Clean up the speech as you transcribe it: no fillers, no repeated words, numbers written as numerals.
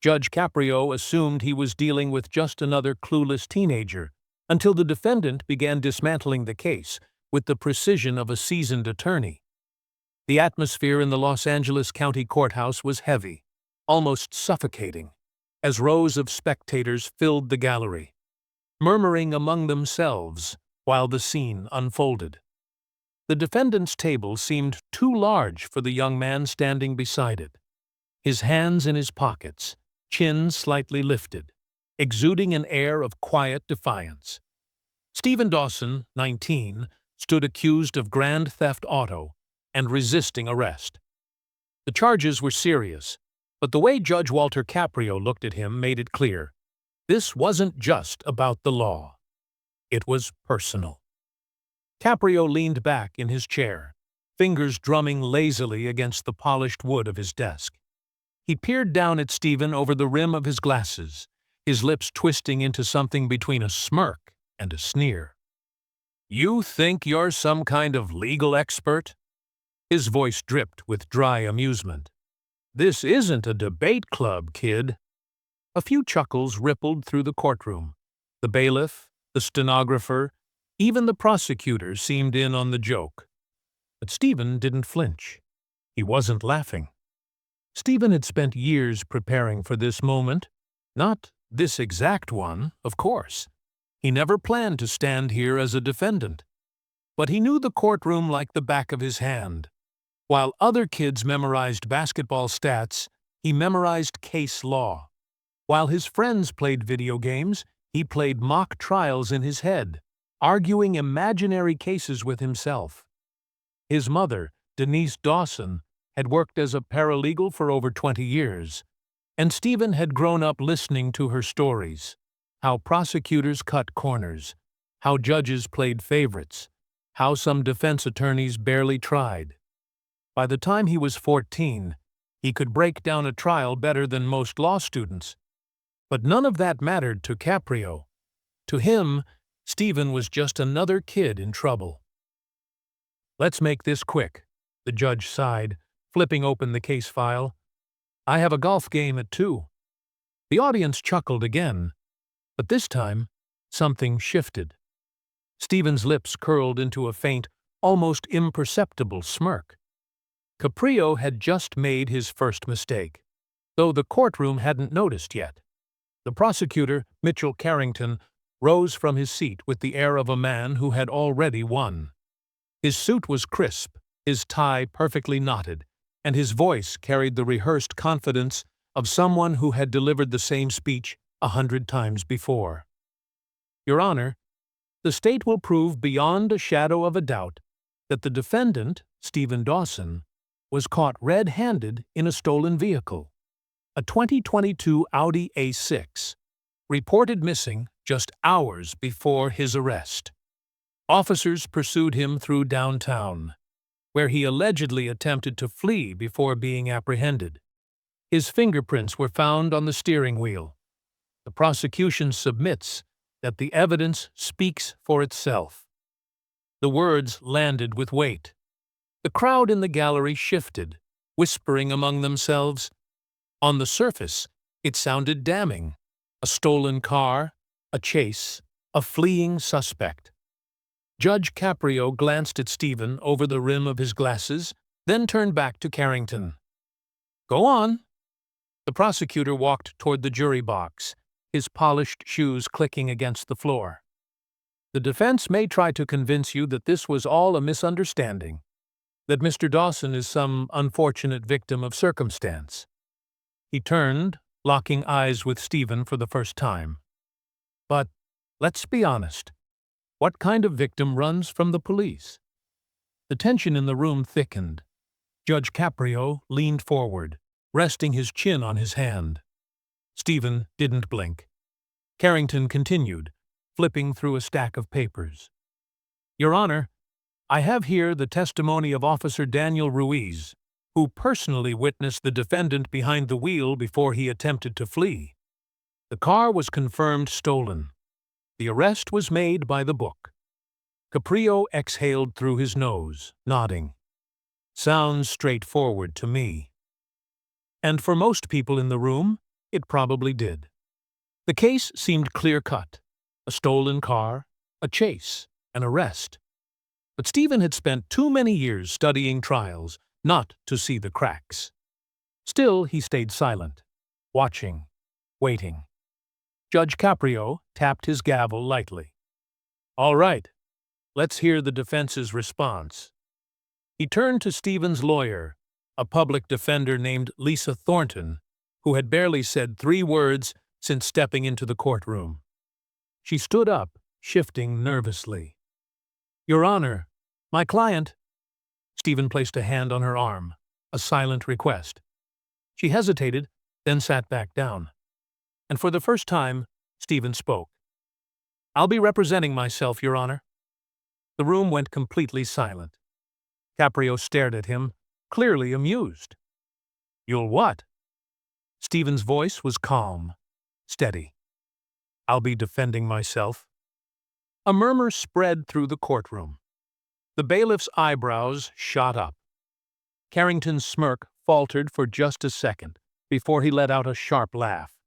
Judge Caprio assumed he was dealing with just another clueless teenager until the defendant began dismantling the case with the precision of a seasoned attorney. The atmosphere in the Los Angeles County Courthouse was heavy, almost suffocating, as rows of spectators filled the gallery, murmuring among themselves while the scene unfolded. The defendant's table seemed too large for the young man standing beside it, his hands in his pockets, chin slightly lifted, exuding an air of quiet defiance. Jalen Dawson, 19, stood accused of grand theft auto and resisting arrest. The charges were serious, but the way Judge Walter Caprio looked at him made it clear. This wasn't just about the law. It was personal. Caprio leaned back in his chair, fingers drumming lazily against the polished wood of his desk. He peered down at Stephen over the rim of his glasses, his lips twisting into something between a smirk and a sneer. "You think you're some kind of legal expert?" His voice dripped with dry amusement. "This isn't a debate club, kid." A few chuckles rippled through the courtroom. The bailiff, the stenographer, even the prosecutor seemed in on the joke. But Stephen didn't flinch. He wasn't laughing. Stephen had spent years preparing for this moment. Not this exact one, of course. He never planned to stand here as a defendant. But he knew the courtroom like the back of his hand. While other kids memorized basketball stats, he memorized case law. While his friends played video games, he played mock trials in his head, arguing imaginary cases with himself. His mother, Denise Dawson, had worked as a paralegal for over 20 years, and Stephen had grown up listening to her stories, how prosecutors cut corners, how judges played favorites, how some defense attorneys barely tried. By the time he was 14, he could break down a trial better than most law students. But none of that mattered to Caprio. To him, Stephen was just another kid in trouble. "Let's make this quick," the judge sighed, flipping open the case file. "I have a golf game at 2. The audience chuckled again, but this time, something shifted. Stephen's lips curled into a faint, almost imperceptible smirk. Caprio had just made his first mistake, though the courtroom hadn't noticed yet. The prosecutor, Mitchell Carrington, rose from his seat with the air of a man who had already won. His suit was crisp, his tie perfectly knotted, and his voice carried the rehearsed confidence of someone who had delivered the same speech 100 times before. "Your Honor, the state will prove beyond a shadow of a doubt that the defendant, Jalen Dawson, was caught red-handed in a stolen vehicle, a 2022 Audi A6, reported missing just hours before his arrest. Officers pursued him through downtown, where he allegedly attempted to flee before being apprehended. His fingerprints were found on the steering wheel. The prosecution submits that the evidence speaks for itself." The words landed with weight. The crowd in the gallery shifted, whispering among themselves. On the surface, it sounded damning. A stolen car, a chase, a fleeing suspect. Judge Caprio glanced at Stephen over the rim of his glasses, then turned back to Carrington. "Go on." The prosecutor walked toward the jury box, his polished shoes clicking against the floor. "The defense may try to convince you that this was all a misunderstanding, that Mr. Dawson is some unfortunate victim of circumstance." He turned, locking eyes with Stephen for the first time. "But let's be honest. What kind of victim runs from the police?" The tension in the room thickened. Judge Caprio leaned forward, resting his chin on his hand. Stephen didn't blink. Carrington continued, flipping through a stack of papers. "Your Honor, I have here the testimony of Officer Daniel Ruiz, who personally witnessed the defendant behind the wheel before he attempted to flee. The car was confirmed stolen. The arrest was made by the book." Caprio exhaled through his nose, nodding. "Sounds straightforward to me." "And for most people in the room, It probably did. The case seemed clear-cut. A stolen car, a chase, an arrest. But Stephen had spent too many years studying trials not to see the cracks. Still, he stayed silent, watching, waiting. Judge Caprio tapped his gavel lightly. "All right, let's hear the defense's response." He turned to Stephen's lawyer, a public defender named Lisa Thornton, who had barely said 3 words since stepping into the courtroom. She stood up, shifting nervously. "Your Honor, my client—" Stephen placed a hand on her arm, a silent request. She hesitated, then sat back down. And for the first time, Stephen spoke. "I'll be representing myself, Your Honor." The room went completely silent. Caprio stared at him, clearly amused. "You'll what?" Stephen's voice was calm, steady. "I'll be defending myself." A murmur spread through the courtroom. The bailiff's eyebrows shot up. Carrington's smirk faltered for just a second before he let out a sharp laugh.